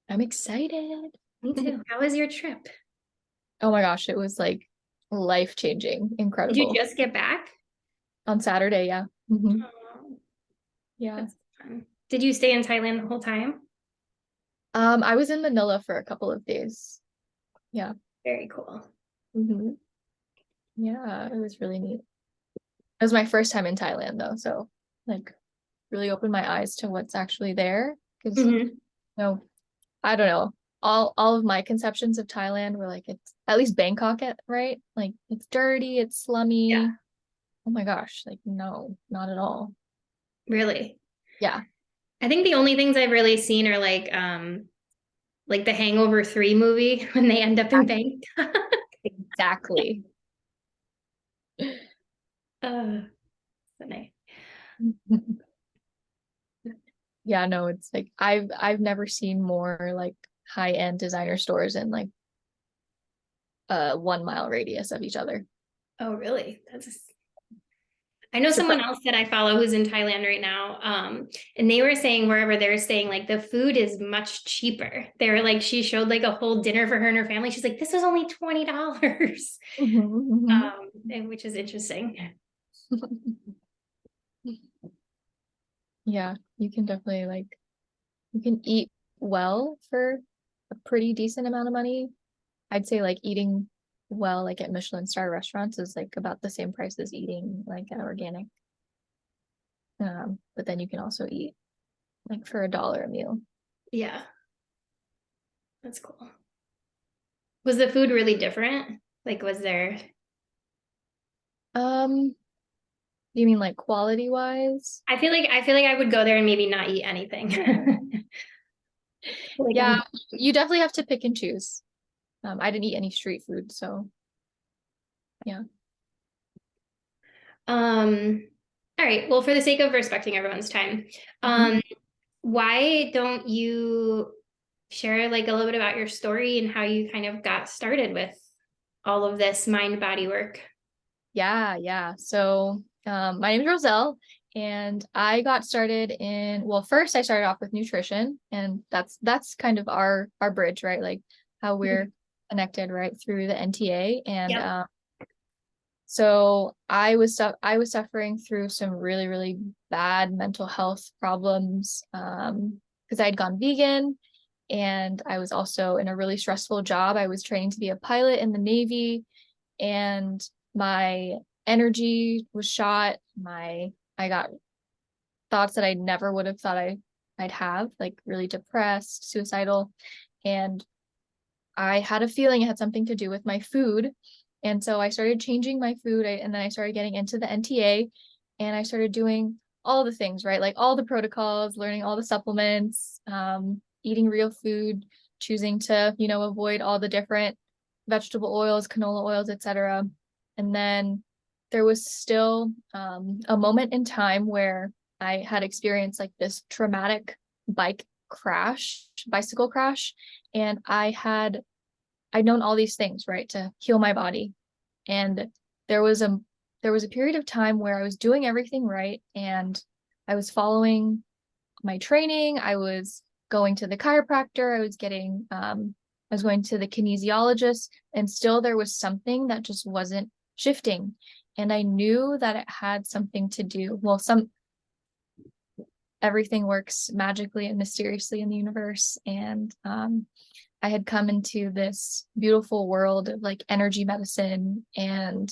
I'm excited. Me too. How was your trip? Oh my gosh, it was like life-changing, Did you incredible. just get back? On Saturday, yeah. Oh, Yeah. that's fun. Did you stay in Thailand the whole time? I was in Manila for a couple of days. Yeah. Very cool. hmm Yeah, it was really neat. It was my first time in Thailand though, so like really opened my eyes to what's actually there. Because Hmm. no, I don't know. All of my conceptions of Thailand were like it's at least Bangkok right? Like it's dirty, it's Yeah, slummy. Oh my gosh, like no, not at all. really. Yeah, I think the only things I've really seen are like the Hangover 3 movie when they end up in Bangkok. exactly. Uh, so nice. Yeah, no, it's like I've never seen more like high-end designer stores in like a 1 mile radius of each other. Oh, really? I know Surprise. someone else that I follow who's in Thailand right now. And they were saying wherever they're staying, like the food is much cheaper. They were like, she showed like a whole dinner for her and her family. She's like, this was only $20. Which is interesting. Yeah, you can definitely like you can eat well for a pretty decent amount of money. I'd say like eating well like at Michelin star restaurants is like about the same price as eating like at organic. But then you can also eat like for $1 a meal. Yeah, that's cool. Was the food really different? Like, was there? Um, you mean like quality wise? I feel like I would go there and maybe not eat anything. Like Yeah, I'm you definitely have to pick and choose. I didn't eat any street food, so yeah. all right. Well, for the sake of respecting everyone's time, Mhm. um, why don't you share like a little bit about your story and how you kind of got started with all of this mind body work? Yeah. So, my name is Roselle, and I got started well, first I started off with nutrition, and that's kind of our bridge, right? Like how we're connected, right, through the NTA. And Yep. so I was suffering through some really, really bad mental health problems, because I'd gone vegan, and I was also in a really stressful job. I was training to be a pilot in the Navy, and my energy was shot. I got thoughts that I never would have thought I'd have, like really depressed, suicidal, and I had a feeling it had something to do with my food. And so I started changing my food, and then I started getting into the NTA, and I started doing all the things, right? Like all the protocols, learning all the supplements, eating real food, choosing to, avoid all the different vegetable oils, canola oils, etc. And then there was still a moment in time where I had experienced like this traumatic bicycle crash, and I'd known all these things, right, to heal my body. And there was a there was a period of time where I was doing everything right, and I was following my training. I was going to the chiropractor. I was going to the kinesiologist, and still there was something that just wasn't shifting. And I knew that it had something to do, well, everything works magically and mysteriously in the universe. And I had come into this beautiful world of like energy medicine and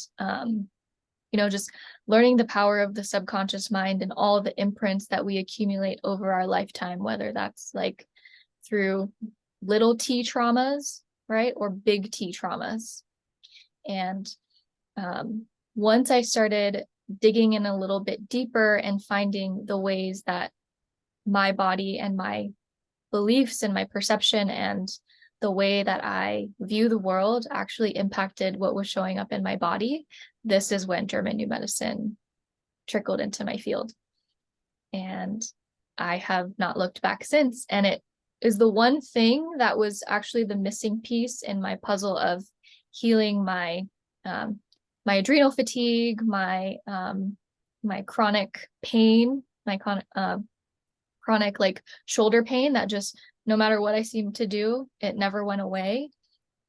just learning the power of the subconscious mind and all the imprints that we accumulate over our lifetime, whether that's like through little t traumas, right, or big T traumas. And once I started digging in a little bit deeper and finding the ways that my body and my beliefs and my perception and the way that I view the world actually impacted what was showing up in my body, this is when German New Medicine trickled into my field. And I have not looked back since. And it is the one thing that was actually the missing piece in my puzzle of healing um, my adrenal fatigue, my chronic pain, my chronic like shoulder pain that just no matter what I seemed to do, it never went away.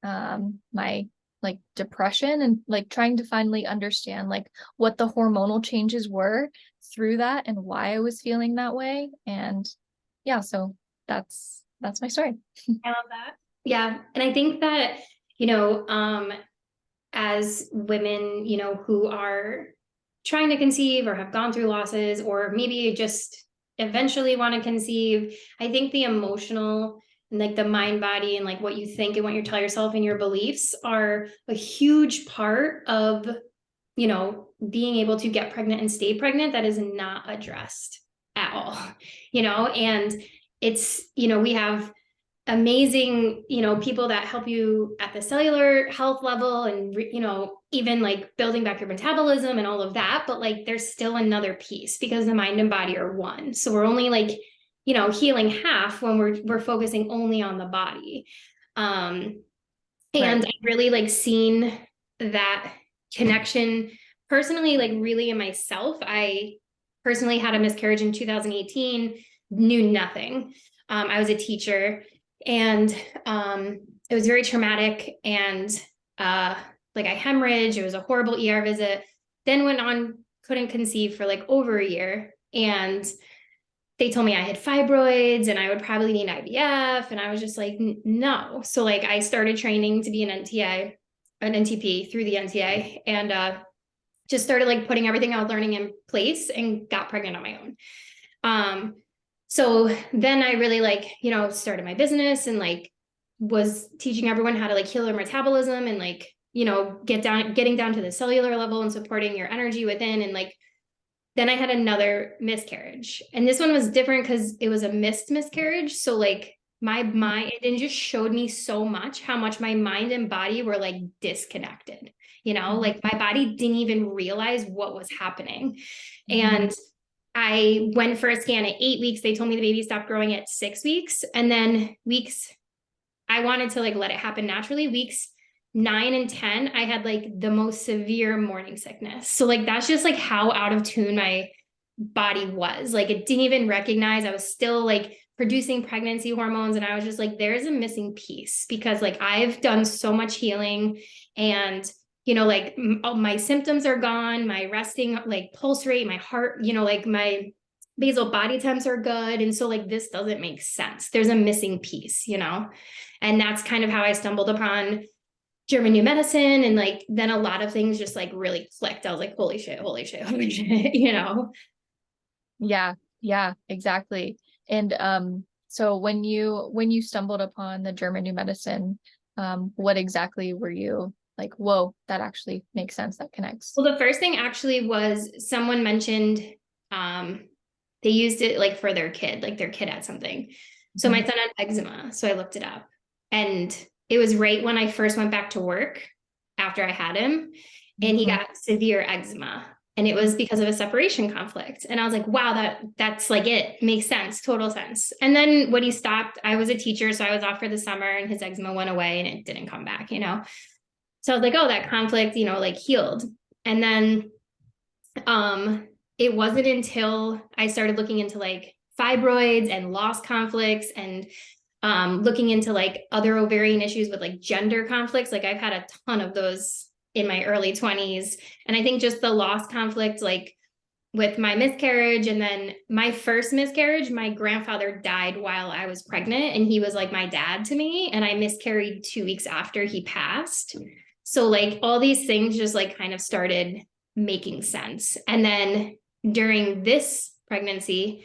My like depression and like trying to finally understand like what the hormonal changes were through that and why I was feeling that way. And yeah, so that's my story. I love that. Yeah. And I think that, you know, as women, you know, who are trying to conceive or have gone through losses, or maybe just eventually want to conceive, I think the emotional and like the mind body and like what you think and what you tell yourself and your beliefs are a huge part of, you know, being able to get pregnant and stay pregnant that is not addressed at all, you know. And it's, you know, we have amazing, you know, people that help you at the cellular health level and, you know, even like building back your metabolism and all of that. But like, there's still another piece because the mind and body are one. So we're only like, you know, healing half when we're focusing only on the body. And Right. I've really like seen that connection personally, like really in myself. I personally had a miscarriage in 2018, knew nothing. I was a teacher, and it was very traumatic, and like I hemorrhaged. It was a horrible ER visit. Then went on, couldn't conceive for like over a year, and they told me I had fibroids and I would probably need IVF, and I was just like, no. So like I started training to be an NTA, an NTP through the NTA, and just started like putting everything I was learning in place and got pregnant on my own. So then I really like, you know, started my business and like was teaching everyone how to like heal their metabolism and like, you know, getting down to the cellular level and supporting your energy within. And like, then I had another miscarriage. And this one was different because it was a missed miscarriage. So like my mind, it just showed me so much how much my mind and body were like disconnected. You know, like my body didn't even realize what was happening. And I went for a scan at 8 weeks. They told me the baby stopped growing at 6 weeks. And then weeks, I wanted to like let it happen naturally. Weeks 9 and 10, I had like the most severe morning sickness. So like that's just like how out of tune my body was. Like it didn't even recognize I was still like producing pregnancy hormones. And I was just like, there's a missing piece because like I've done so much healing, and you know, like all my symptoms are gone, my resting like pulse rate, my heart, you know, like my basal body temps are good. And so like this doesn't make sense. There's a missing piece, you know. And that's kind of how I stumbled upon German new medicine. And like then a lot of things just like really clicked. I was like, holy shit, holy shit, holy shit, you know. Yeah, yeah, exactly. And so when you stumbled upon the German new medicine, what exactly were you like, whoa, that actually makes sense, that connects. Well, the first thing actually was someone mentioned they used it like for their kid, like their kid had something. So my Mhm. son had eczema. So I looked it up. And it was right when I first went back to work after I had him, and he Mhm. got severe eczema. And it was because of a separation conflict. And I was like, wow, that's like it makes sense, total sense. And then when he stopped, I was a teacher, so I was off for the summer, and his eczema went away and it didn't come back, you know. So I was like, oh, that conflict, you know, like healed. And then it wasn't until I started looking into like fibroids and loss conflicts and looking into like other ovarian issues with like gender conflicts. Like I've had a ton of those in my early 20s. And I think just the loss conflict, like with my miscarriage, and then my first miscarriage, my grandfather died while I was pregnant, and he was like my dad to me. And I miscarried 2 weeks after he passed. So like all these things just like kind of started making sense. And then during this pregnancy,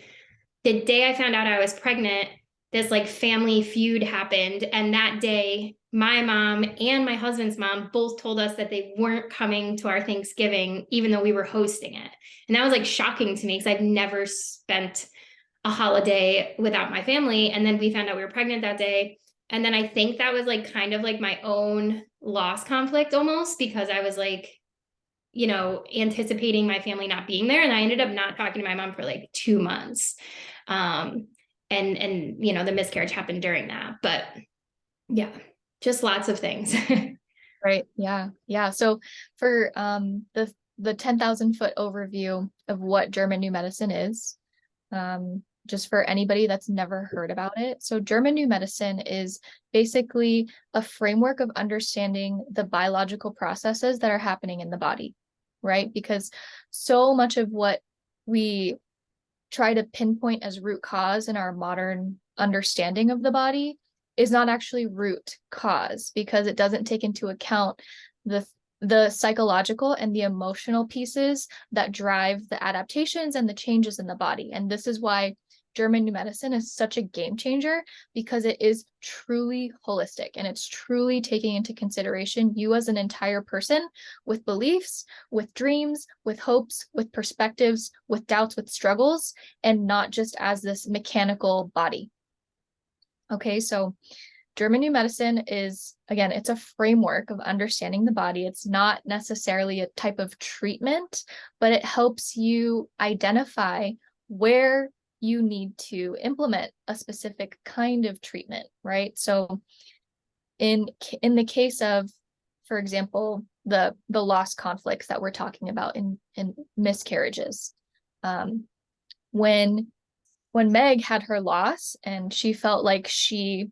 the day I found out I was pregnant, this like family feud happened. And that day, my mom and my husband's mom both told us that they weren't coming to our Thanksgiving, even though we were hosting it. And that was like shocking to me because I've never spent a holiday without my family. And then we found out we were pregnant that day. And then I think that was like kind of like my own loss conflict almost, because I was like, you know, anticipating my family not being there. And I ended up not talking to my mom for like 2 months. And you know, the miscarriage happened during that. But yeah, just lots of things. Right. Yeah. Yeah. So for the 10,000 foot overview of what German new medicine is, just for anybody that's never heard about it. So German New Medicine is basically a framework of understanding the biological processes that are happening in the body, right? Because so much of what we try to pinpoint as root cause in our modern understanding of the body is not actually root cause, because it doesn't take into account the psychological and the emotional pieces that drive the adaptations and the changes in the body. And this is why German New Medicine is such a game changer, because it is truly holistic and it's truly taking into consideration you as an entire person with beliefs, with dreams, with hopes, with perspectives, with doubts, with struggles, and not just as this mechanical body. Okay, so German New Medicine is, again, it's a framework of understanding the body. It's not necessarily a type of treatment, but it helps you identify where you need to implement a specific kind of treatment, right? So in the case of, for example, the loss conflicts that we're talking about in miscarriages, when Meg had her loss and she felt like she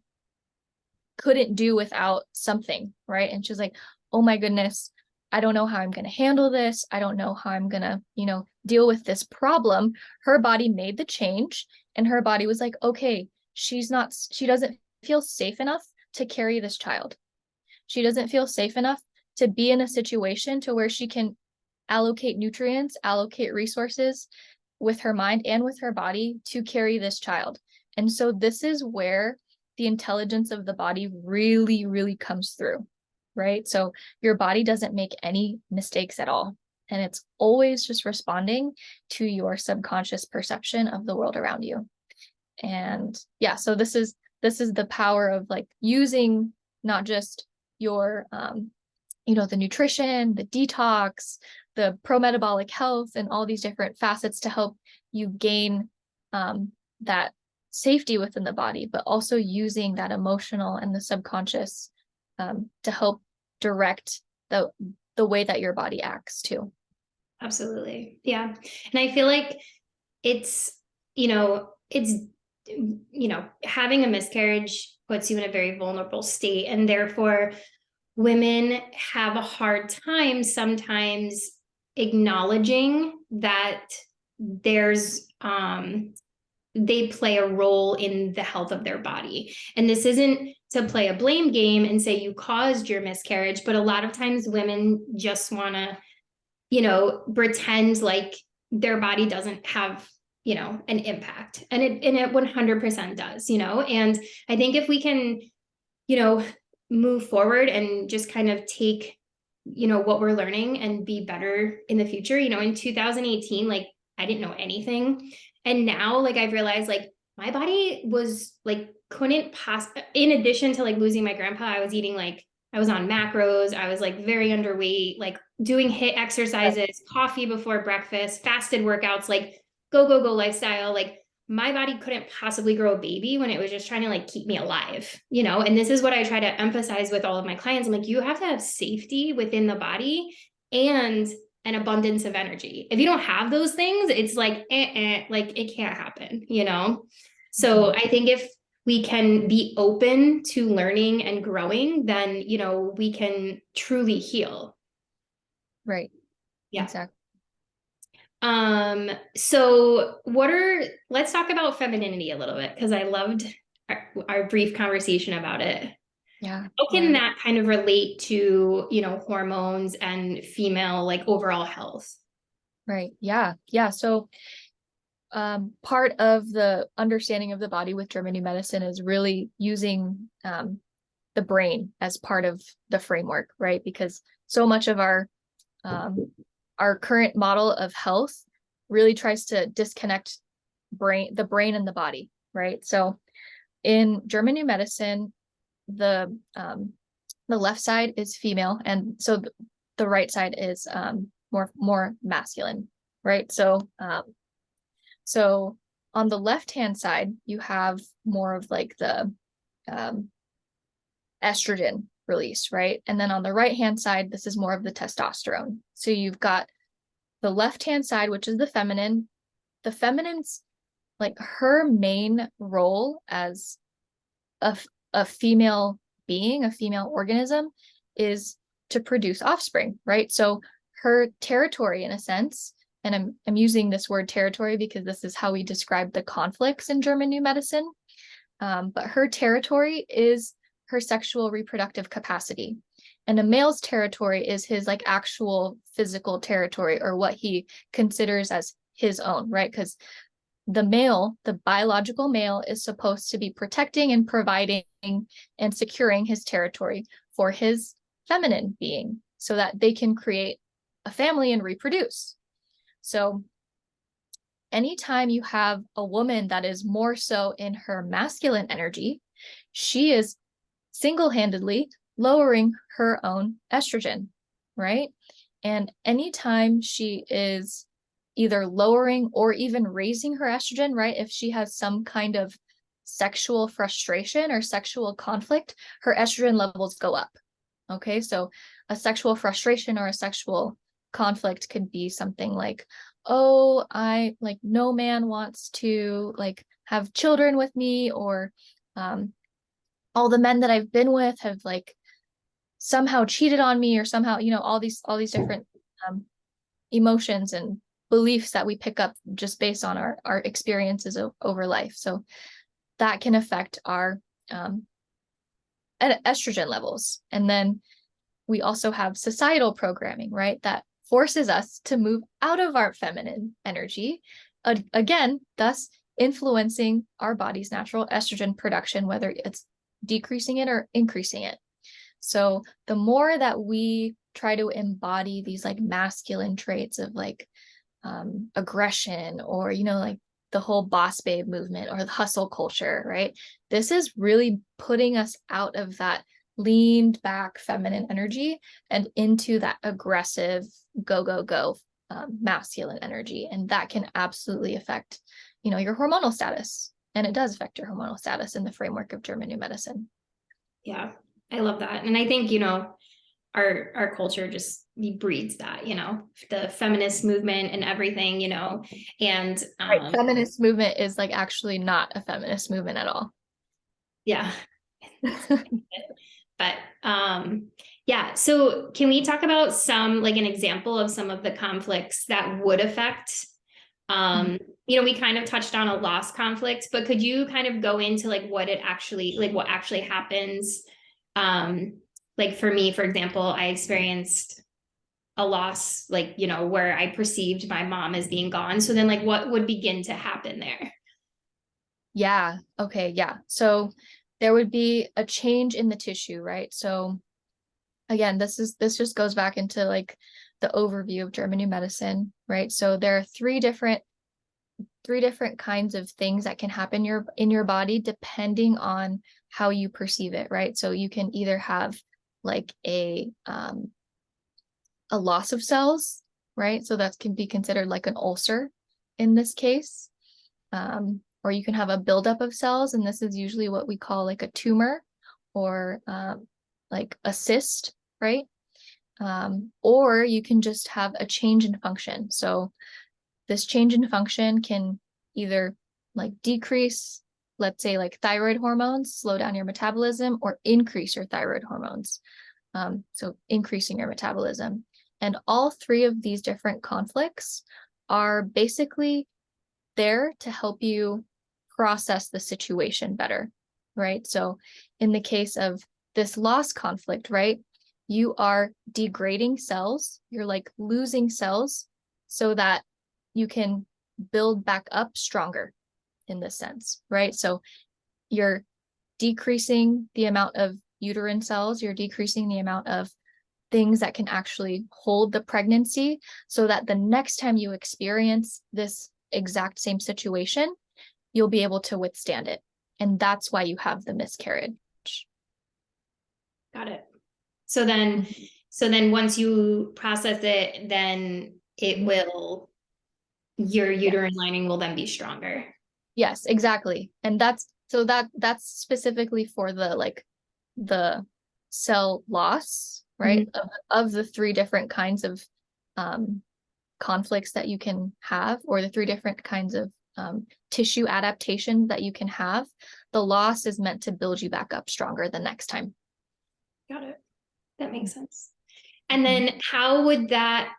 couldn't do without something, right? And she was like, oh my goodness, I don't know how I'm going to handle this. I don't know how I'm going to, deal with this problem. Her body made the change, and her body was like, okay, she doesn't feel safe enough to carry this child. She doesn't feel safe enough to be in a situation to where she can allocate nutrients, allocate resources with her mind and with her body to carry this child. And so this is where the intelligence of the body really, really comes through, right? So your body doesn't make any mistakes at all. And it's always just responding to your subconscious perception of the world around you. And yeah, so this is the power of like using not just your the nutrition, the detox, the pro-metabolic health, and all these different facets to help you gain that safety within the body, but also using that emotional and the subconscious to help direct the way that your body acts too. Absolutely. Yeah. And I feel like it's having a miscarriage puts you in a very vulnerable state, and therefore women have a hard time sometimes acknowledging that there's they play a role in the health of their body. And this isn't to play a blame game and say you caused your miscarriage, but a lot of times women just want to pretend like their body doesn't have an impact, and it 100% does. And I think if we can move forward and just kind of take what we're learning and be better in the future. In 2018, like I didn't know anything, and now like I've realized like my body was like couldn't in addition to like losing my grandpa, I was eating like I was on macros, I was like very underweight, like doing HIIT exercises, coffee before breakfast, fasted workouts, like go lifestyle. Like my body couldn't possibly grow a baby when it was just trying to like keep me alive, and this is what I try to emphasize with all of my clients. I'm like, you have to have safety within the body and an abundance of energy. If you don't have those things, it's like, like it can't happen, So I think if we can be open to learning and growing, then, we can truly heal. Right. Yeah. Exactly. So let's talk about femininity a little bit, because I loved our brief conversation about it. Yeah. How can that kind of relate to, hormones and female, like overall health? Right. Yeah. Yeah. So part of the understanding of the body with German New Medicine is really using the brain as part of the framework, right? Because so much of our current model of health really tries to disconnect the brain and the body, right? So in German New Medicine, the left side is female, and so the right side is more masculine, right? So on the left-hand side, you have more of like the estrogen release, right? And then on the right-hand side, this is more of the testosterone. So you've got the left-hand side, which is the feminine. The feminine's like her main role as a, a female being, a female organism, is to produce offspring, right? So her territory, in a sense, and I'm using this word territory because this is how we describe the conflicts in German New Medicine. But her territory is her sexual reproductive capacity. And a male's territory is his like actual physical territory, or what he considers as his own, right? Because the male, the biological male, is supposed to be protecting and providing and securing his territory for his feminine being so that they can create a family and reproduce. So anytime you have a woman that is more so in her masculine energy, she is single-handedly lowering her own estrogen, right? And anytime she is either lowering or even raising her estrogen, right? If she has some kind of sexual frustration or sexual conflict, her estrogen levels go up. Okay, so a sexual frustration or a sexual conflict could be something like, oh, I like no man wants to like have children with me, or all the men that I've been with have like somehow cheated on me, or somehow, all these different emotions and beliefs that we pick up just based on our experiences over life. So that can affect our estrogen levels. And then we also have societal programming, right? That forces us to move out of our feminine energy, again, thus influencing our body's natural estrogen production, whether it's decreasing it or increasing it. So the more that we try to embody these like masculine traits of like aggression, or like the whole boss babe movement or the hustle culture, right? This is really putting us out of that leaned back feminine energy and into that aggressive go go go masculine energy, and that can absolutely affect your hormonal status, and it does affect your hormonal status in the framework of German New Medicine. Yeah, I love that. And I think, our culture just breeds that, the feminist movement and everything, and Right. Feminist movement is like actually not a feminist movement at all. yeah. But yeah, so can we talk about some like an example of some of the conflicts that would affect we kind of touched on a loss conflict, but could you kind of go into like what actually happens? Like for me, for example, I experienced a loss, like, where I perceived my mom as being gone. So then like what would begin to happen there? Yeah. Okay. Yeah. So there would be a change in the tissue, right? So again, this just goes back into like the overview of German New Medicine, right? So there are three different kinds of things that can happen in your body depending on how you perceive it, right? So you can either have like a loss of cells, right? So that can be considered like an ulcer in this case. Or you can have a buildup of cells, and this is usually what we call like a tumor, or like a cyst, right? Or you can just have a change in function. So this change in function can either like decrease, let's say like thyroid hormones, slow down your metabolism, or increase your thyroid hormones. So increasing your metabolism. And all three of these different conflicts are basically there to help you process the situation better, right? So in the case of this loss conflict, right, you are degrading cells, you're like losing cells so that you can build back up stronger in this sense, right? So you're decreasing the amount of uterine cells, you're decreasing the amount of things that can actually hold the pregnancy, so that the next time you experience this exact same situation, you'll be able to withstand it. And that's why you have the miscarriage. Got it. So then once you process it, then it will, your uterine lining will then be stronger. Yes, exactly. And that's specifically for the cell loss, right? Of the three different kinds of conflicts that you can have, or the three different kinds of tissue adaptation that you can have. The loss is meant to build you back up stronger the next time. Got it. That makes sense. And then how would that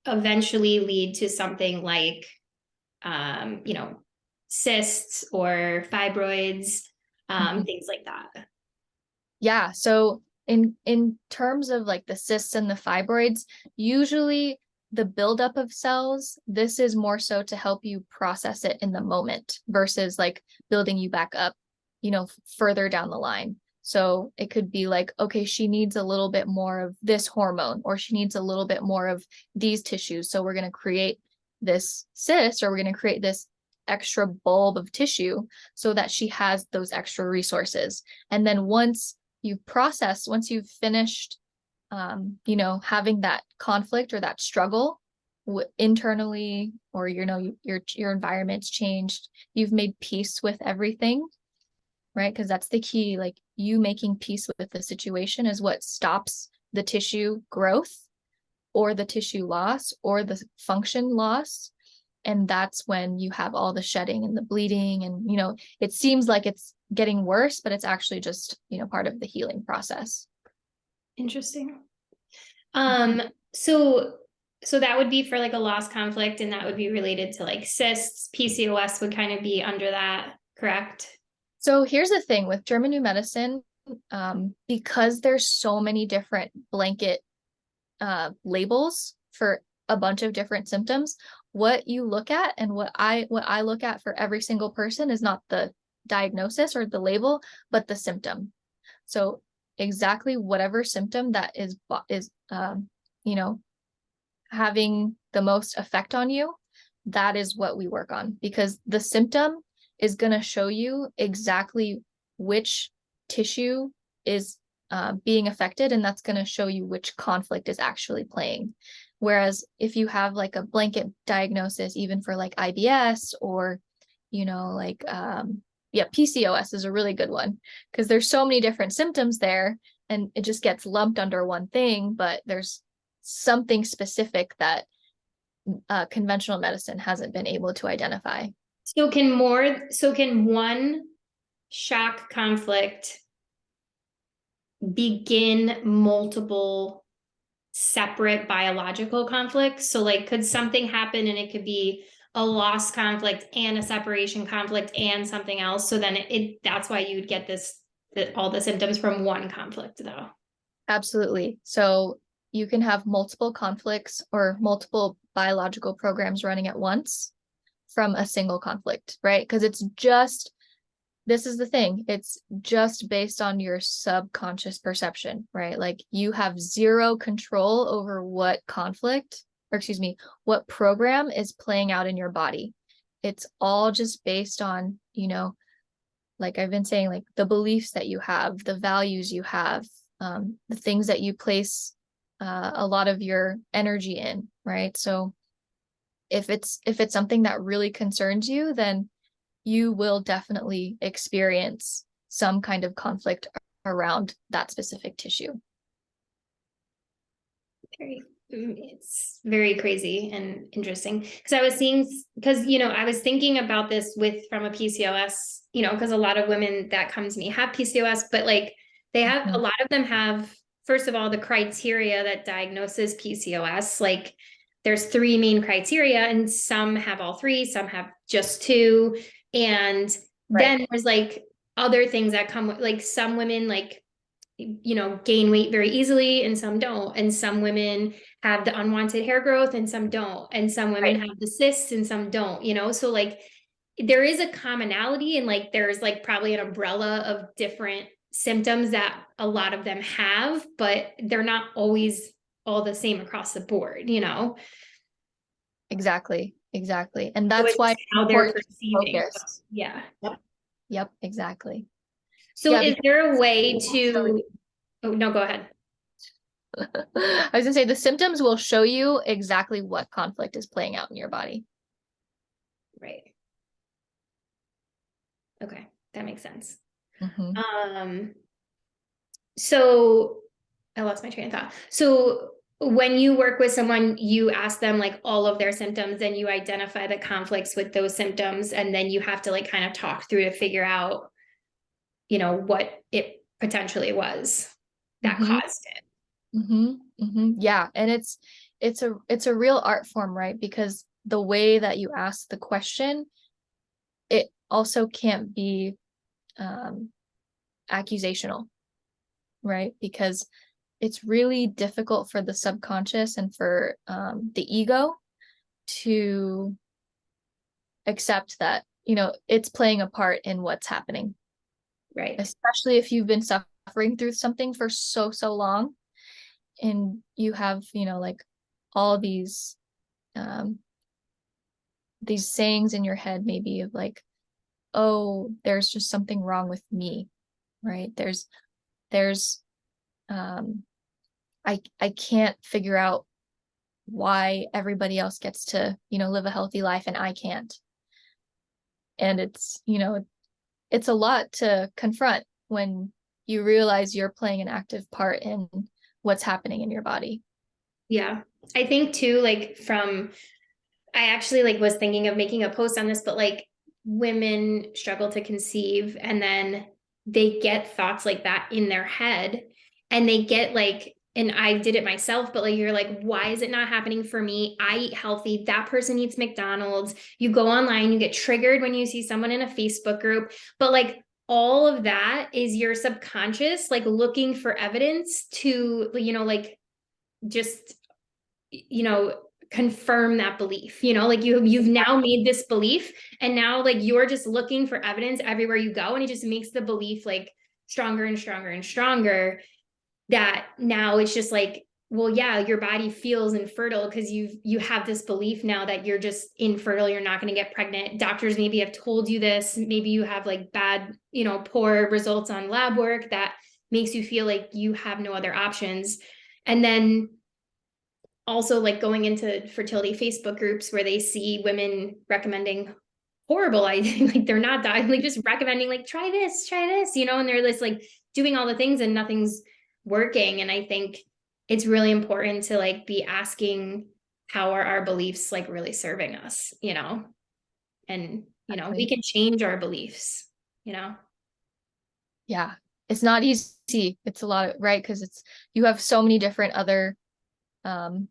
eventually lead to something like, cysts or fibroids, things like that? Yeah. So in terms of like the cysts and the fibroids, usually the buildup of cells, this is more so to help you process it in the moment versus like building you back up, further down the line. So it could be like, okay, she needs a little bit more of this hormone, or she needs a little bit more of these tissues. So we're going to create this cyst, or we're going to create this extra bulb of tissue so that she has those extra resources. And then once you've finished, having that conflict or that struggle internally, or, your environment's changed, you've made peace with everything, right? Because that's the key. Like, you making peace with the situation is what stops the tissue growth or the tissue loss or the function loss. And that's when you have all the shedding and the bleeding, and it seems like it's getting worse, but it's actually just part of the healing process. Interesting. So that would be for like a loss conflict, and that would be related to like cysts. PCOS would kind of be under that, correct? So here's the thing with German New Medicine, because there's so many different blanket labels for a bunch of different symptoms, what you look at and what I look at for every single person is not the diagnosis or the label, but the symptom. So exactly whatever symptom that is having the most effect on you, that is what we work on, because the symptom is going to show you exactly which tissue is being affected, and that's going to show you which conflict is actually playing. Whereas if you have like a blanket diagnosis, even for like IBS or, PCOS is a really good one, because there's so many different symptoms there and it just gets lumped under one thing, but there's something specific that conventional medicine hasn't been able to identify. So can one shock conflict begin multiple separate biological conflicts? So like, could something happen and it could be a loss conflict and a separation conflict and something else? So then that's why you would get all the symptoms from one conflict though. Absolutely. So you can have multiple conflicts or multiple biological programs running at once from a single conflict, right? Because this is the thing, it's just based on your subconscious perception, right? Like, you have zero control over what what program is playing out in your body. It's all just based on, like I've been saying, like the beliefs that you have, the values you have, the things that you place a lot of your energy in, right? So if it's something that really concerns you, then you will definitely experience some kind of conflict around that specific tissue. It's very crazy and interesting, because I was thinking about this from a PCOS, because a lot of women that come to me have PCOS, but like a lot of them have, first of all, the criteria that diagnoses PCOS, like there's 3 main criteria, and some have all 3, some have just 2. And then there's like other things that come with, like, some women like, gain weight very easily and some don't. And some women have the unwanted hair growth and some don't. And some women have the cysts and some don't, so like there is a commonality, and like there's like probably an umbrella of different symptoms that a lot of them have, but they're not always all the same across the board, Exactly. And that's why how they're perceiving. Yeah. Yep, exactly. So is there a way to, oh no, go ahead. I was gonna say, the symptoms will show you exactly what conflict is playing out in your body. Right. Okay, that makes sense. Mm-hmm. So I lost my train of thought. So when you work with someone, you ask them like all of their symptoms and you identify the conflicts with those symptoms. And then you have to like kind of talk through to figure out, what it potentially was that Mm-hmm. caused it. Mm-hmm. Mm-hmm. Yeah. And it's a real art form, right? Because the way that you ask the question, it also can't be um accusational, right? Because it's really difficult for the subconscious and for the ego to accept that, it's playing a part in what's happening, Right. especially if you've been suffering through something for so, so long and you have, like all um, these sayings in your head, maybe of like, oh, there's just something wrong with me, right? There's, um, I can't figure out why everybody else gets to, live a healthy life and I can't. And it's a lot to confront when you realize you're playing an active part in what's happening in your body. Yeah. I think too, like I actually like was thinking of making a post on this, but like women struggle to conceive and then they get thoughts like that in their head and they get like, and I did it myself, but like you're like, why is it not happening for me? I eat healthy. That person eats McDonald's. You go online, you get triggered when you see someone in a Facebook group, but like all of that is your subconscious like looking for evidence to, like just you know confirm that belief, like you've now made this belief and now like you're just looking for evidence everywhere you go and it just makes the belief like stronger and stronger and stronger, that now it's just like, well, yeah, your body feels infertile because you have this belief now that you're just infertile, you're not going to get pregnant. Doctors maybe have told you this, maybe you have like bad, poor results on lab work that makes you feel like you have no other options. And then also like going into fertility Facebook groups where they see women recommending horrible ideas, like they're not dying, like just recommending like try this, and they're just like doing all the things and nothing's working. And I think it's really important to like be asking how are our beliefs like really serving us, and we Exactly. can change our beliefs, you know. Yeah. It's not easy. It's a lot of, right? Because you have so many different other um,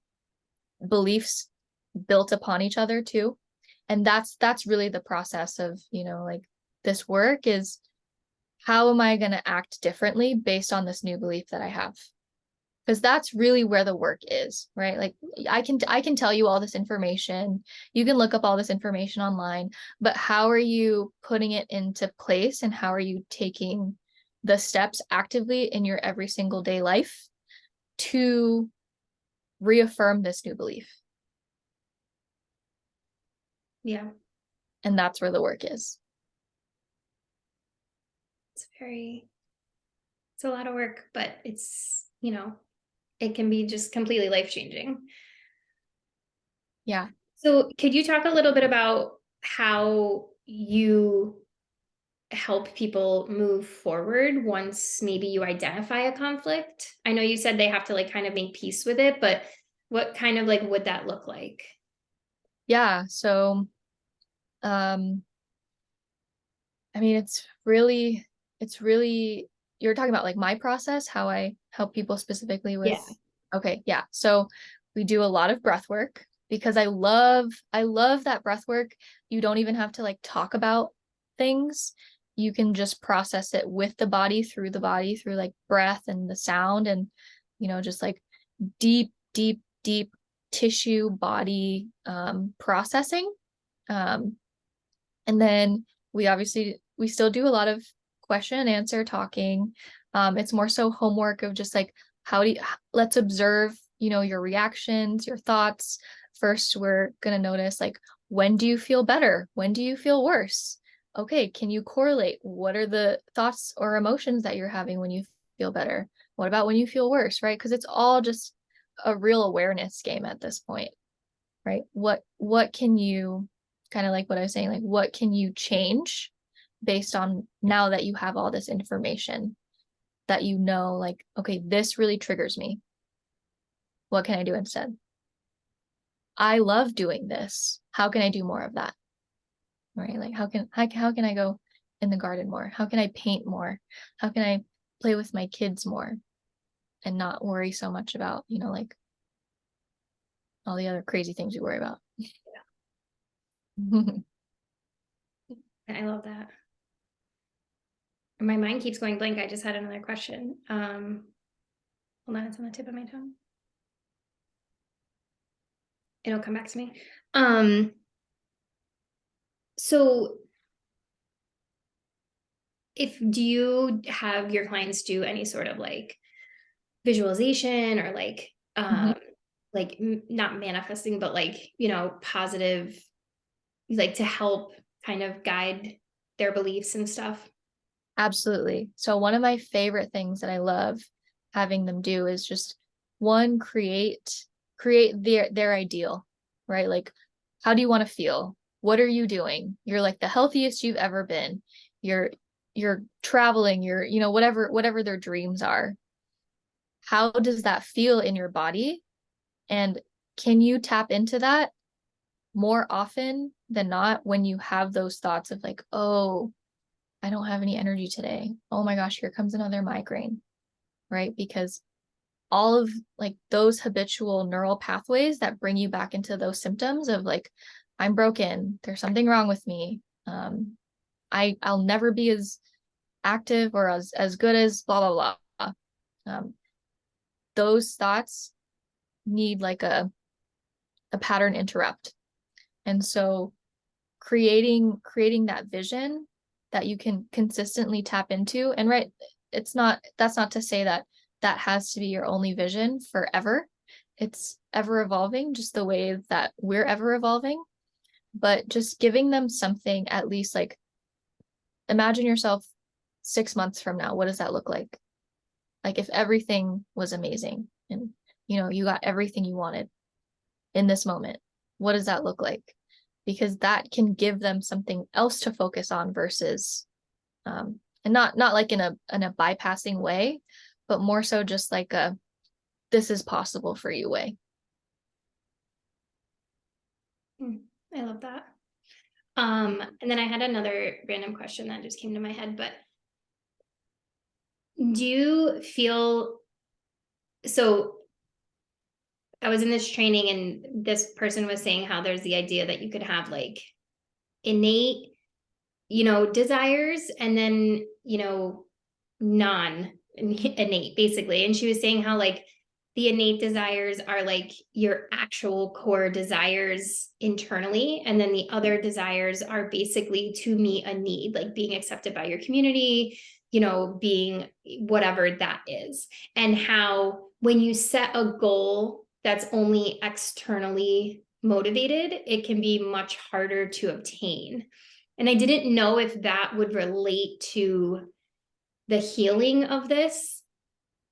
beliefs built upon each other too. And that's really the process of, like this work is how am I going to act differently based on this new belief that I have? Because that's really where the work is, right? Like I can tell you all this information. You can look up all this information online, but how are you putting it into place and how are you taking the steps actively in your every single day life to reaffirm this new belief? Yeah, And that's where the work is. it's a lot of work, but it's, it can be just completely life changing. Yeah. So, could you talk a little bit about how you help people move forward once maybe you identify a conflict? I know you said they have to like kind of make peace with it, but what kind of like would that look like? Yeah. So, um, I mean, it's really, you're talking about like my process, how I help people specifically Yeah. with, okay, yeah. So we do a lot of breath work because I love that breath work. You don't even have to like talk about things. You can just process it with the body through like breath and the sound and, just like deep, deep, deep tissue body processing. Um, and then we still do a lot of question and answer talking. It's more so homework of just like let's observe, your reactions, your thoughts. First, we're gonna notice like when do you feel better? When do you feel worse? Okay, can you correlate? What are the thoughts or emotions that you're having when you feel better? What about when you feel worse, right? Because it's all just a real awareness game at this point, right? What can you kind of like what I was saying, like what can you change based on now that you have all this information that like, okay, this really triggers me. What can I do instead? I love doing this. How can I do more of that? Right? Like how can I go in the garden more? How can I paint more? How can I play with my kids more and not worry so much about, like all the other crazy things we worry about. I love that. My mind keeps going blank. I just had another question. Hold on, it's on the tip of my tongue. It'll come back to me. So do you have your clients do any sort of like visualization or like Mhm. not manifesting, but like, positive, like to help kind of guide their beliefs and stuff? Absolutely. So one of my favorite things that I love having them do is just one, create their ideal, right? Like, how do you want to feel? What are you doing? You're like the healthiest you've ever been. You're traveling, whatever their dreams are. How does that feel in your body? And can you tap into that more often than not when you have those thoughts of like, oh, I don't have any energy today. Oh my gosh, here comes another migraine, right? Because all of like those habitual neural pathways that bring you back into those symptoms of like, I'm broken, there's something wrong with me. I'll never be as active or as good as blah blah blah. Um, those thoughts need like a pattern interrupt. And so creating that vision that you can consistently tap into, and right, that's not to say that that has to be your only vision forever. It's ever evolving, just the way that we're ever evolving. But just giving them something, at least like, imagine yourself 6 months from now. What does that look like? Like if everything was amazing and you got everything you wanted in this moment, what does that look like? Because that can give them something else to focus on versus and not like in a bypassing way, but more so just like a this is possible for you way. I love that. And then I had another random question that just came to my head, but do you feel so? I was in this training and this person was saying how there's the idea that you could have like innate, desires and then, non innate basically. And she was saying how like the innate desires are like your actual core desires internally. And then the other desires are basically to meet a need, like being accepted by your community, being whatever that is. And how when you set a goal that's only externally motivated, it can be much harder to obtain. And I didn't know if that would relate to the healing of this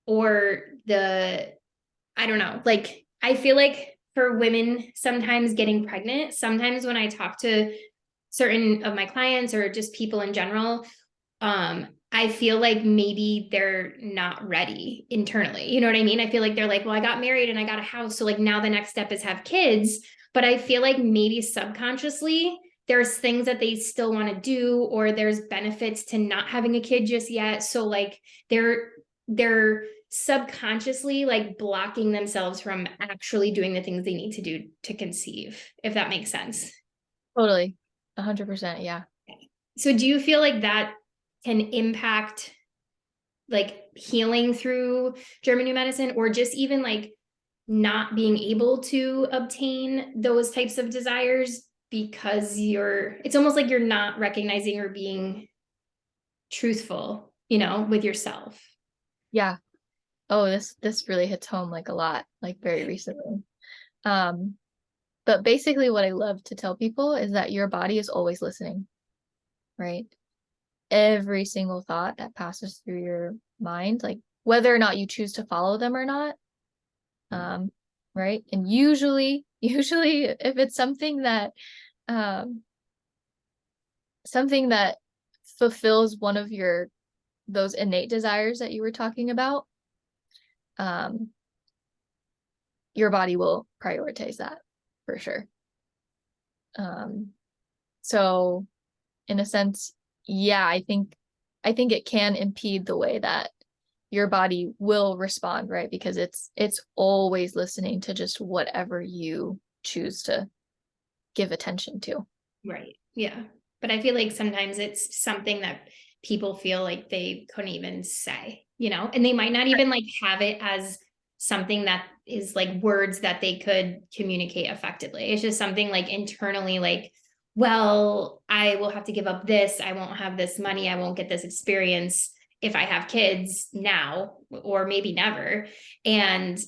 or I don't know, like, I feel like for women sometimes getting pregnant, sometimes when I talk to certain of my clients or just people in general, I feel like maybe they're not ready internally. You know what I mean? I feel like they're like, well, I got married and I got a house. So like now the next step is have kids. But I feel like maybe subconsciously there's things that they still want to do, or there's benefits to not having a kid just yet. So like they're subconsciously like blocking themselves from actually doing the things they need to do to conceive, if that makes sense. Totally. 100%. Yeah. So do you feel like that can impact like healing through German new medicine, or just even like not being able to obtain those types of desires because it's almost like you're not recognizing or being truthful, with yourself? Yeah. Oh, this really hits home like a lot, like very recently. Um, but basically what I love to tell people is that your body is always listening, right? Every single thought that passes through your mind, like whether or not you choose to follow them or not, um, right? And usually if it's um, something that fulfills one of those innate desires that you were talking about, um, your body will prioritize that for sure. So in a sense, yeah, I think it can impede the way that your body will respond, right? Because it's always listening to just whatever you choose to give attention to. Right. Yeah. But I feel like sometimes it's something that people feel like they couldn't even say, and they might not even like have it as something that is like words that they could communicate effectively. It's just something like internally, like, well, I will have to give up this. I won't have this money. I won't get this experience if I have kids now, or maybe never. And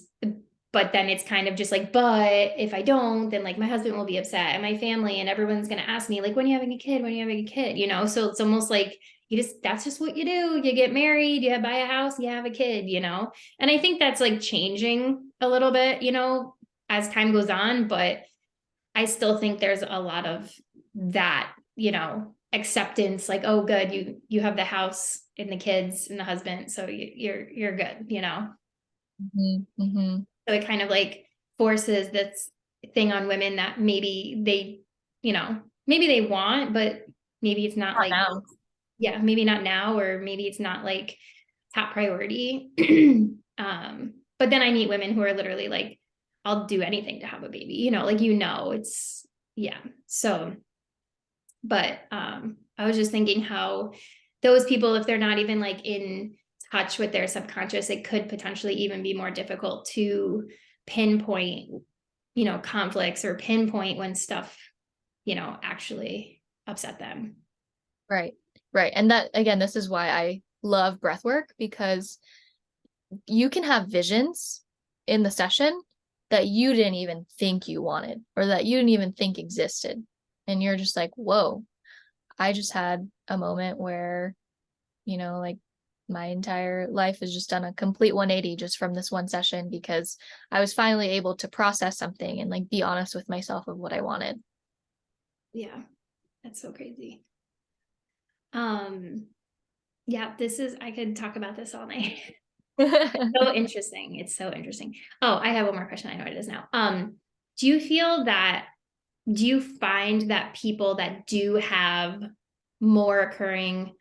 but then it's kind of just like, but if I don't, then like my husband will be upset and my family and everyone's going to ask me like, when are you having a kid? When are you having a kid? So it's almost like that's just what you do. You get married, you buy a house, you have a kid, and I think that's like changing a little bit, as time goes on, but I still think there's a lot of that, acceptance, like, oh, good, you have the house and the kids and the husband, so you're good. Mm-hmm. So it kind of like forces this thing on women that maybe maybe they want, but maybe it's not like, Now. yeah, maybe not now, or maybe it's not like top priority. But then I meet women who are literally like, I'll do anything to have a baby, like, it's, yeah. So, but I was just thinking how those people, if they're not even like in touch with their subconscious, it could potentially even be more difficult to pinpoint, conflicts, or pinpoint when stuff, actually upset them. Right. Right. And that, again, this is why I love breath work, because you can have visions in the session that you didn't even think you wanted, or that you didn't even think existed. And you're just like, whoa, I just had a moment where, like my entire life has just done a complete 180 just from this one session, because I was finally able to process something and like be honest with myself of what I wanted. Yeah, that's so crazy. Yeah, I could talk about this all night. So interesting. It's so interesting. Oh, I have one more question. I know what it is now. Do you find that people that do have more occurring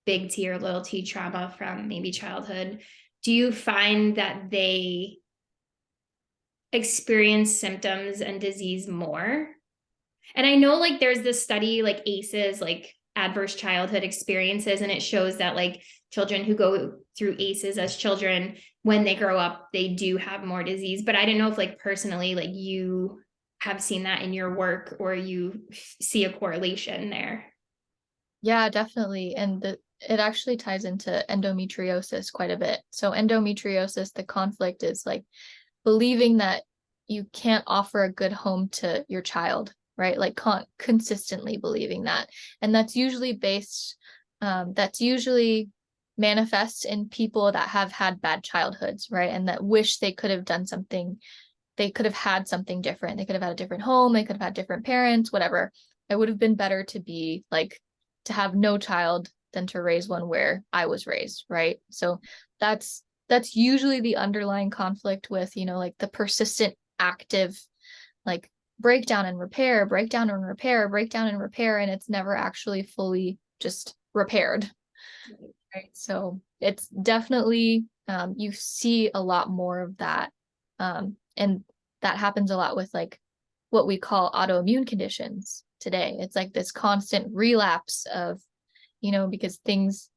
big T or little T trauma from maybe childhood, do you find that they experience symptoms and disease more? And I know like there's this study like ACEs, like adverse childhood experiences, and it shows that like children who go through ACEs as children, when they grow up, they do have more disease. But I didn't know if like personally, like you have seen that in your work, or you see a correlation there. Yeah, definitely. And it actually ties into endometriosis quite a bit. So endometriosis, the conflict is like believing that you can't offer a good home to your child, right? Like consistently believing that. And that's usually manifests in people that have had bad childhoods, right? And that wish they could have done something, they could have had something different. They could have had a different home, they could have had different parents, whatever. It would have been better to be like, to have no child than to raise one where I was raised, right? So that's usually the underlying conflict with, like the persistent active, like breakdown and repair, breakdown and repair, breakdown and repair, and it's never actually fully just repaired, right? So it's definitely, you see a lot more of that, and that happens a lot with like what we call autoimmune conditions today. It's like this constant relapse of, because things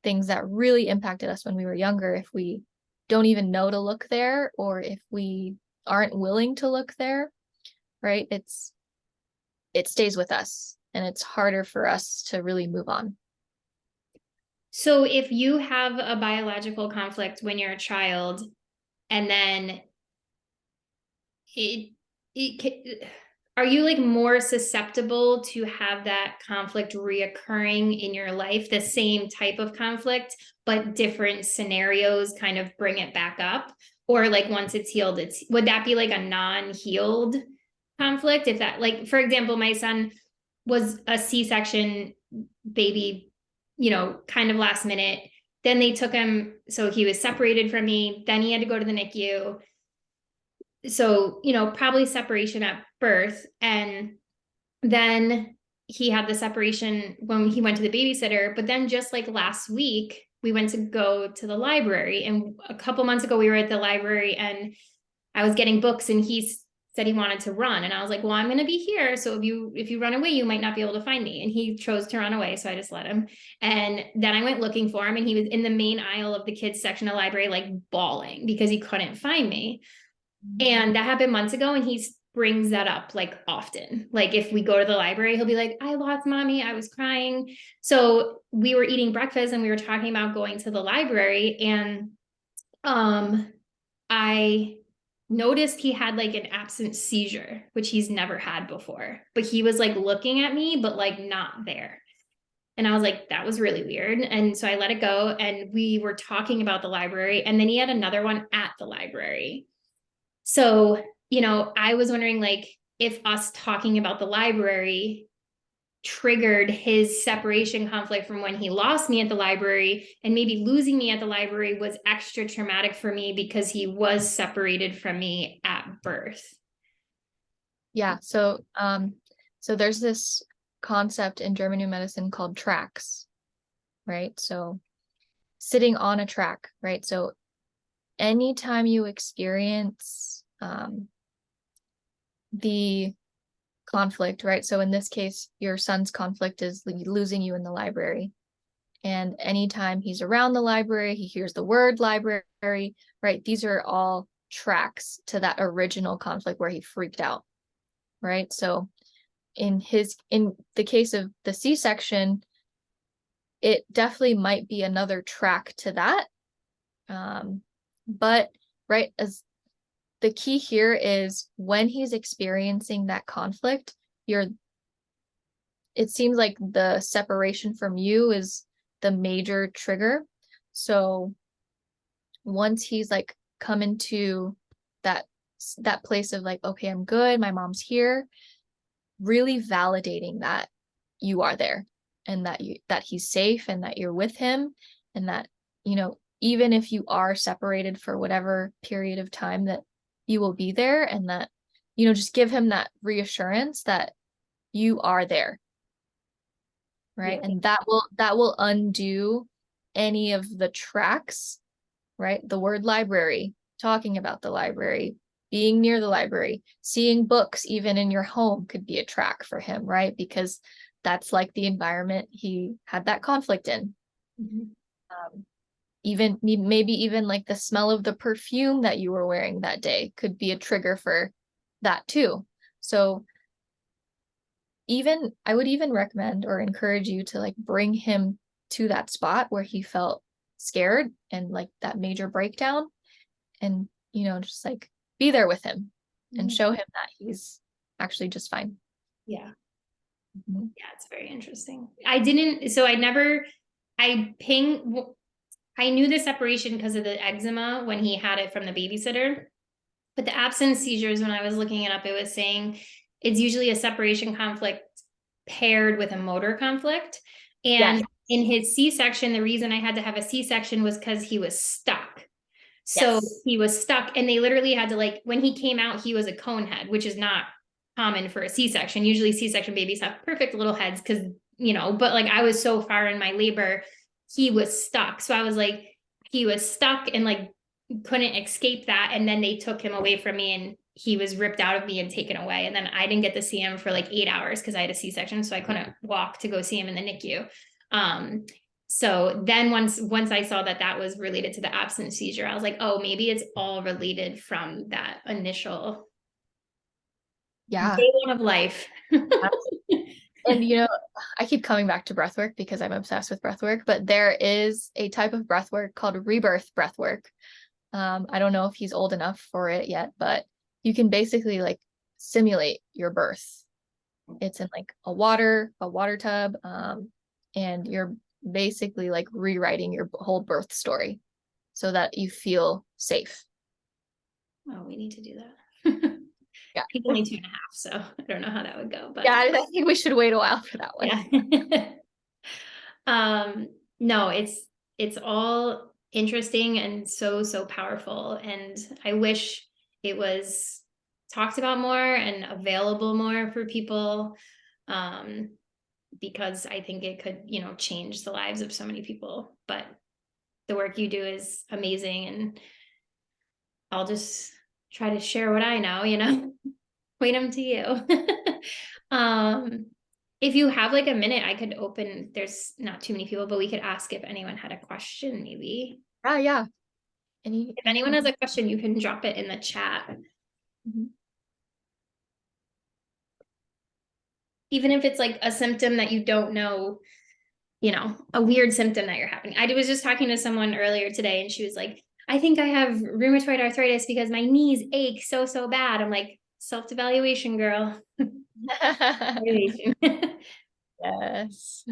that really impacted us when we were younger, if we don't even know to look there, or if we aren't willing to look there, right? It stays with us, and it's harder for us to really move on. So if you have a biological conflict when you're a child, and then it are you like more susceptible to have that conflict reoccurring in your life, the same type of conflict, but different scenarios kind of bring it back up? Or like once it's healed, would that be like a non-healed conflict? If that, like, for example, my son was a C-section baby, kind of last minute. Then they took him, so he was separated from me. Then he had to go to the NICU. so, probably separation at birth. And then he had the separation when he went to the babysitter. But then just like last week, we went to go to the library. And a couple months ago, we were at the library and I was getting books and he said he wanted to run. And I was like, well, I'm going to be here. So if you run away, you might not be able to find me. And he chose to run away. So I just let him. And then I went looking for him and he was in the main aisle of the kids section of the library, like bawling because he couldn't find me. And that happened months ago. And he brings that up like often. Like if we go to the library, he'll be like, I lost mommy. I was crying. So we were eating breakfast and we were talking about going to the library. And I noticed he had like an absent seizure, which he's never had before, but he was like looking at me, but like not there. And I was like, that was really weird. And so I let it go. And we were talking about the library. And then he had another one at the library. So, I was wondering like if us talking about the library triggered his separation conflict from when he lost me at the library, and maybe losing me at the library was extra traumatic for me because he was separated from me at birth. Yeah. So there's this concept in German New Medicine called tracks, right? So sitting on a track, right? So anytime you experience the conflict, right? So in this case, your son's conflict is losing you in the library. And anytime he's around the library, he hears the word library, right? These are all tracks to that original conflict where he freaked out, right? So in the case of the C-section, it definitely might be another track to that. But right, as the key here is when he's experiencing that conflict, it seems like the separation from you is the major trigger. So once he's like come into that place of like, okay, I'm good, my mom's here, really validating that you are there and that he's safe and that you're with him, and that, even if you are separated for whatever period of time, that you will be there, and that, just give him that reassurance that you are there. Right. Yeah. And that will undo any of the tracks, right? The word library, talking about the library, being near the library, seeing books even in your home could be a track for him, right? Because that's like the environment he had that conflict in. Mm-hmm. Even maybe even like the smell of the perfume that you were wearing that day could be a trigger for that too. So I would even recommend or encourage you to like bring him to that spot where he felt scared and like that major breakdown, and just like be there with him and show him that he's actually just fine. Yeah. Mm-hmm. Yeah, it's very interesting. I knew the separation because of the eczema when he had it from the babysitter, but the absence seizures, when I was looking it up, it was saying it's usually a separation conflict paired with a motor conflict. And Yes. in his C-section, the reason I had to have a C-section was because he was stuck. So Yes. he was stuck, and they literally had to, like, when he came out, he was a cone head, which is not common for a C-section. Usually C-section babies have perfect little heads because, but like I was so far in my labor, he was stuck. So I was like, he was stuck and like couldn't escape that. And then they took him away from me and he was ripped out of me and taken away. And then I didn't get to see him for like 8 hours because I had a C-section. So I couldn't walk to go see him in the NICU. So then once I saw that was related to the absence seizure, I was like, oh, maybe it's all related from that initial Yeah. day one of life. And I keep coming back to breath work because I'm obsessed with breath work, but there is a type of breath work called rebirth breath work. I don't know if he's old enough for it yet, but you can basically like simulate your birth. It's in like a water tub, and you're basically like rewriting your whole birth story so that you feel safe. Oh, we need to do that. Yeah. He's only 2.5, so I don't know how that would go, but Yeah, I think we should wait a while for that one. yeah. No, it's all interesting and so powerful. And I wish it was talked about more and available more for people. Because I think it could, change the lives of so many people. But the work you do is amazing, and I'll just try to share what I know, point them to you. If you have like a minute, I could open, there's not too many people, but we could ask if anyone had a question, maybe. Yeah. If anyone has a question, you can drop it in the chat. Mhm. Even if it's like a symptom that you don't know, a weird symptom that you're having. I was just talking to someone earlier today, and she was like, I think I have rheumatoid arthritis because my knees ache so bad. I'm like, self-evaluation, girl. Evaluation. Yes.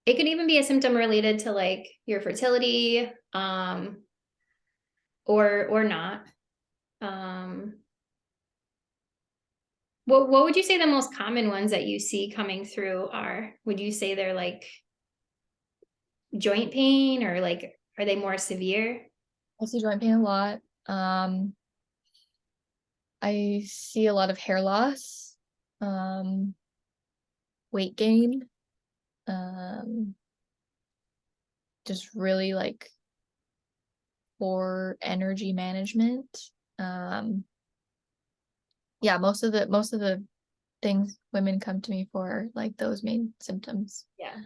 It could even be a symptom related to like your fertility, or not. What would you say the most common ones that you see coming through are? Would you say they're like joint pain, or like are they more severe? I see joint pain a lot. I see a lot of hair loss, um, weight gain, um, just really like poor energy management. Um, yeah, most of the things women come to me for are like those main symptoms. Yeah.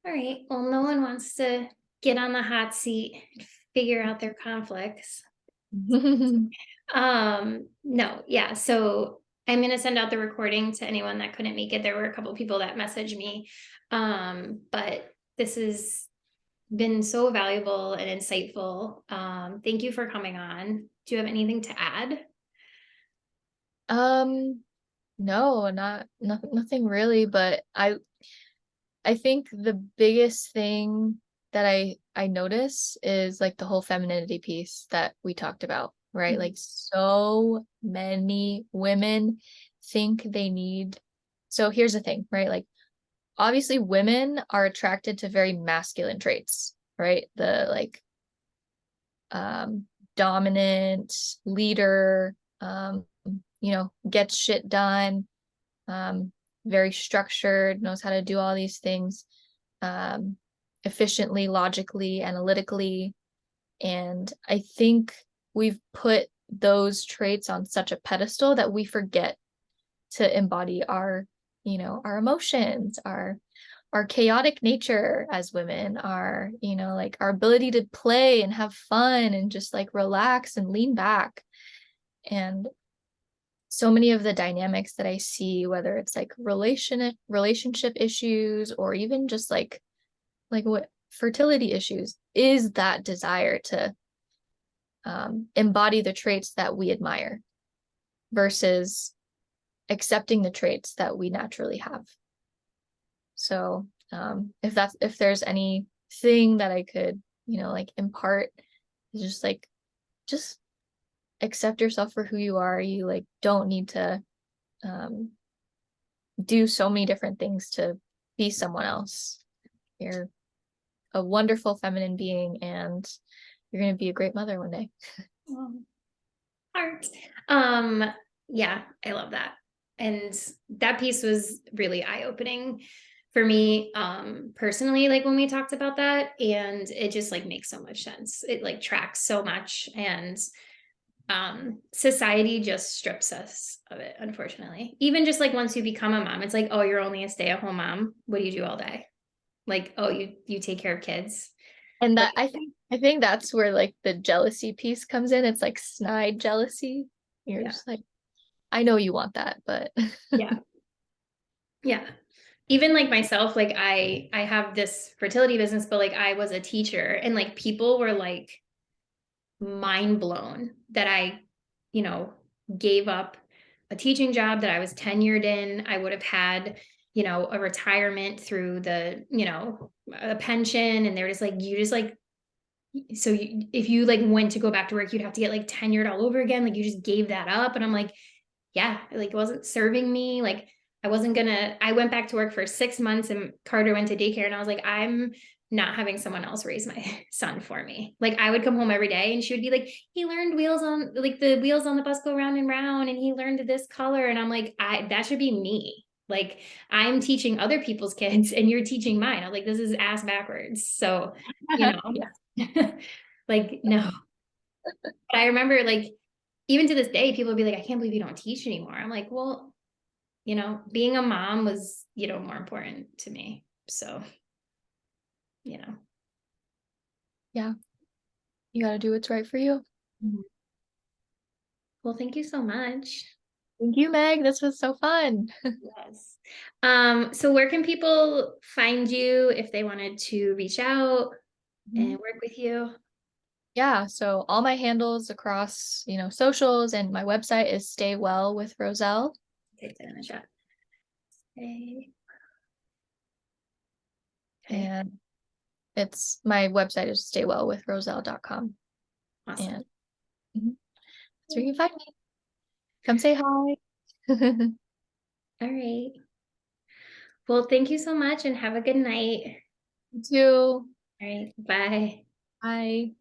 All right. Well, no one wants to get on the hot seat and figure out their conflicts. No, yeah. So I'm gonna send out the recording to anyone that couldn't make it. There were a couple people that messaged me. But this has been so valuable and insightful. Thank you for coming on. Do you have anything to add? No, nothing really, but I think the biggest thing that I notice is like the whole femininity piece that we talked about, right? Mhm. Like so many women think they need. So here's the thing, right? Like obviously women are attracted to very masculine traits, right? The like um dominant leader, gets shit done, um very structured, knows how to do all these things um, efficiently, logically, analytically. And I think we've put those traits on such a pedestal that we forget to embody our emotions, our chaotic nature as women, like our ability to play and have fun and just like relax and lean back. And so many of the dynamics that I see, whether it's like relationship issues or even just like what fertility issues is that desire to embody the traits that we admire versus accepting the traits that we naturally have. So if there's anything that I could like impart, just accept yourself for who you are. You like don't need to um, do so many different things to be someone else. You're a wonderful feminine being, and you're going to be a great mother one day. Heart. Yeah, I love that. And that piece was really eye-opening for me, personally, like when we talked about that, and it just like makes so much sense. It like tracks so much, and society just strips us of it, unfortunately. Even just like once you become a mom, it's like, oh, you're only a stay-at-home mom. What do you do all day? Like, oh, you take care of kids. And Like, that I think that's where like the jealousy piece comes in. It's like snide jealousy. You're yeah, just like, I know you want that, but yeah, yeah. Even like myself, like I have this fertility business, but like I was a teacher, and like people were like mind blown that I, you know, gave up a teaching job that I was tenured in. I would have had, a retirement through a pension, and they're just like, you just like, so if you like went to go back to work, you'd have to get like tenured all over again. Like you just gave that up. And I'm like, yeah, like it wasn't serving me. Like I went back to work for 6 months and Carter went to daycare and I was like, I'm not having someone else raise my son for me. Like I would come home every day and she would be like, he learned wheels on like the wheels on the bus go round and round and he learned this color. And I'm like, that should be me. Like I'm teaching other people's kids and you're teaching mine. I'm like, this is ass backwards. So, you Yeah. know, like, no. But I remember like, even to this day, people would be like, I can't believe you don't teach anymore. I'm like, well, being a mom was, more important to me. So, you know. Yeah. You got to do what's right for you. Mhm. Well, thank you so much. Thank you, Meg. This was so fun. Yes. So where can people find you if they wanted to reach out and Mhm. work with you? Yeah, so all my handles across, socials and my website is Stay Well with Roselle. Take that in the chat. Okay. Okay. And it's my website is staywellwithroselle.com. Awesome. And mhm, that's where you can find me. Come say hi. All right. Well, thank you so much and have a good night. You too. All right. Bye. Bye.